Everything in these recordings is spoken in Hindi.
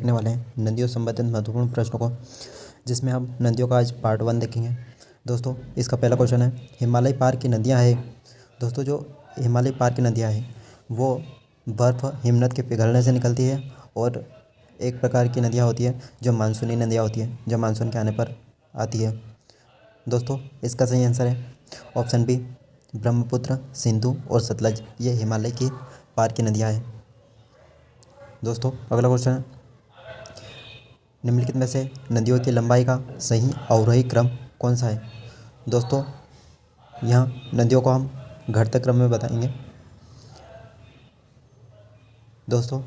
देखने वाले हैं नदियों संबंधित महत्वपूर्ण प्रश्नों को, जिसमें हम नदियों का आज पार्ट 1 देखेंगे। दोस्तों, इसका पहला क्वेश्चन है, हिमालय पार की नदियाँ हैं। दोस्तों, जो हिमालय पार की नदियाँ हैं वो बर्फ़ हिमनद के पिघलने से निकलती है, और एक प्रकार की नदियाँ होती है जो मानसूनी नदियाँ होती हैं, जो मानसून के आने पर आती है। दोस्तों, इसका सही आंसर है ऑप्शन बी, ब्रह्मपुत्र, सिंधु और सतलज। ये हिमालय की पार की नदियाँ हैं। दोस्तों, अगला क्वेश्चन है, निम्नलिखित में से नदियों की लंबाई का सही अवरोही क्रम कौन सा है। दोस्तों, यहाँ नदियों को हम घटते क्रम में बताएंगे। दोस्तों,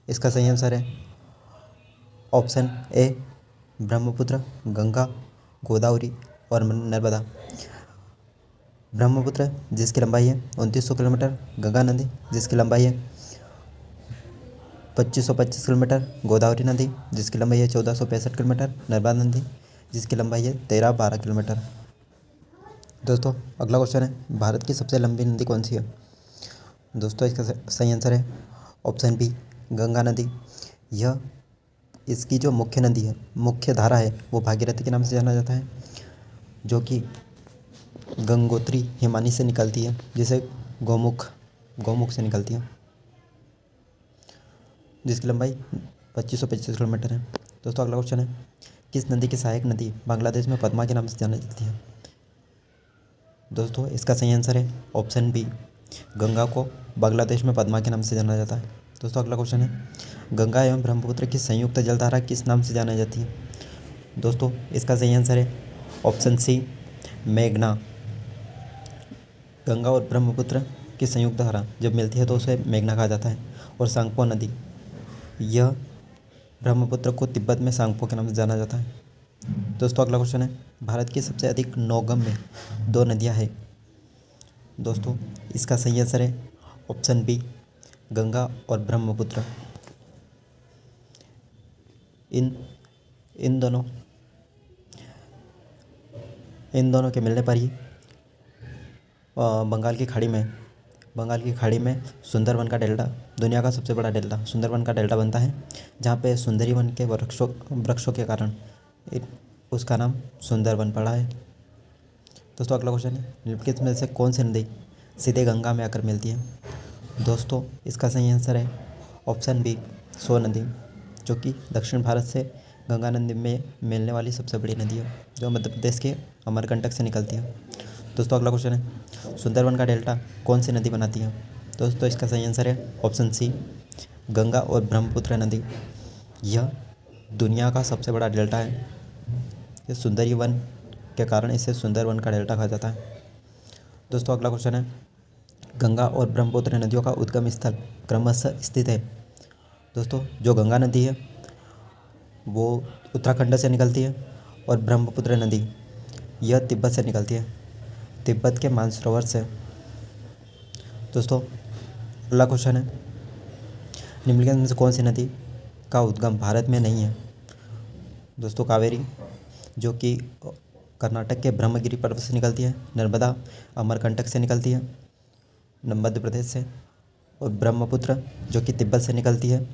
इसका सही आंसर है ऑप्शन ए, ब्रह्मपुत्र, गंगा, गोदावरी और नर्मदा। ब्रह्मपुत्र जिसकी लंबाई है 2900 किलोमीटर, गंगा नदी जिसकी लंबाई है 2525 किलोमीटर, गोदावरी नदी जिसकी लंबाई है 1465 किलोमीटर, नर्मदा नदी जिसकी लंबाई है 1312 किलोमीटर। दोस्तों, अगला क्वेश्चन है, भारत की सबसे लंबी नदी कौन सी है। दोस्तों, इसका सही आंसर है ऑप्शन बी, गंगा नदी। यह इसकी जो मुख्य नदी है, मुख्य धारा है, वो भागीरथी के नाम से जाना जाता है, जो कि गंगोत्री हिमानी से निकलती है, जिसे गौमुख से निकलती है, जिसकी लंबाई 2525 किलोमीटर है। दोस्तों, अगला क्वेश्चन है, किस नदी की सहायक नदी बांग्लादेश में पद्मा के नाम से जानी जाती है। दोस्तों, इसका सही आंसर है ऑप्शन बी, गंगा को बांग्लादेश में पद्मा के नाम से जाना जाता है। दोस्तों, अगला क्वेश्चन है, गंगा एवं ब्रह्मपुत्र की संयुक्त जलधारा किस नाम से जानी जाती है। दोस्तों, इसका सही आंसर है ऑप्शन सी, मेघना। गंगा और ब्रह्मपुत्र की संयुक्त धारा जब मिलती है तो उसे मेघना कहा जाता है। और सांगपो नदी, यह ब्रह्मपुत्र को तिब्बत में सांगपो के नाम से जाना जाता है। दोस्तों, अगला क्वेश्चन है, भारत की सबसे अधिक नौगम्य 2 नदियां हैं। दोस्तों, इसका सही आंसर है ऑप्शन बी, गंगा और ब्रह्मपुत्र। इन दोनों के मिलने पर ही बंगाल की खाड़ी में सुंदरवन का डेल्टा, दुनिया का सबसे बड़ा डेल्टा सुंदरवन का डेल्टा बनता है, जहाँ पे सुंदरी वन के वृक्षों के कारण उसका नाम सुंदरवन पड़ा है। दोस्तों, अगला क्वेश्चन है, निम्नलिखित में से कौन सी नदी सीधे गंगा में आकर मिलती है। दोस्तों, इसका सही आंसर है ऑप्शन बी, सो नदी, जो कि दक्षिण भारत से गंगा नदी में मिलने वाली सबसे बड़ी नदी है, जो मध्य प्रदेश के अमरकंटक से निकलती है। दोस्तों, अगला क्वेश्चन है, सुंदरवन का डेल्टा कौन सी नदी बनाती है। दोस्तों, इसका सही आंसर है ऑप्शन सी, गंगा और ब्रह्मपुत्र नदी। यह दुनिया का सबसे बड़ा डेल्टा है। ये सुंदरी वन के कारण इसे सुंदरवन का डेल्टा कहा जाता है। दोस्तों, अगला क्वेश्चन है, गंगा और ब्रह्मपुत्र नदियों का उद्गम स्थल क्रमशः स्थित है। दोस्तों, जो गंगा नदी है वो उत्तराखंड से निकलती है, और ब्रह्मपुत्र नदी यह तिब्बत से निकलती है, तिब्बत के मानसरोवर से। दोस्तों, अगला क्वेश्चन है, निम्नलिखित में से कौन सी नदी का उद्गम भारत में नहीं है। दोस्तों, कावेरी, जो कि कर्नाटक के ब्रह्मगिरी पर्वत से निकलती है, नर्मदा अमरकंटक से निकलती है मध्य प्रदेश से, और ब्रह्मपुत्र जो कि तिब्बत से निकलती है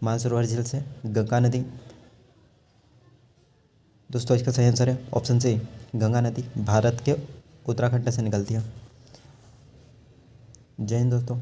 मानसरोवर झील से, गंगा नदी। दोस्तों, इसका सही आंसर है ऑप्शन सी, गंगा नदी भारत के उत्तराखंड से निकलती है। जय हिंद दोस्तों।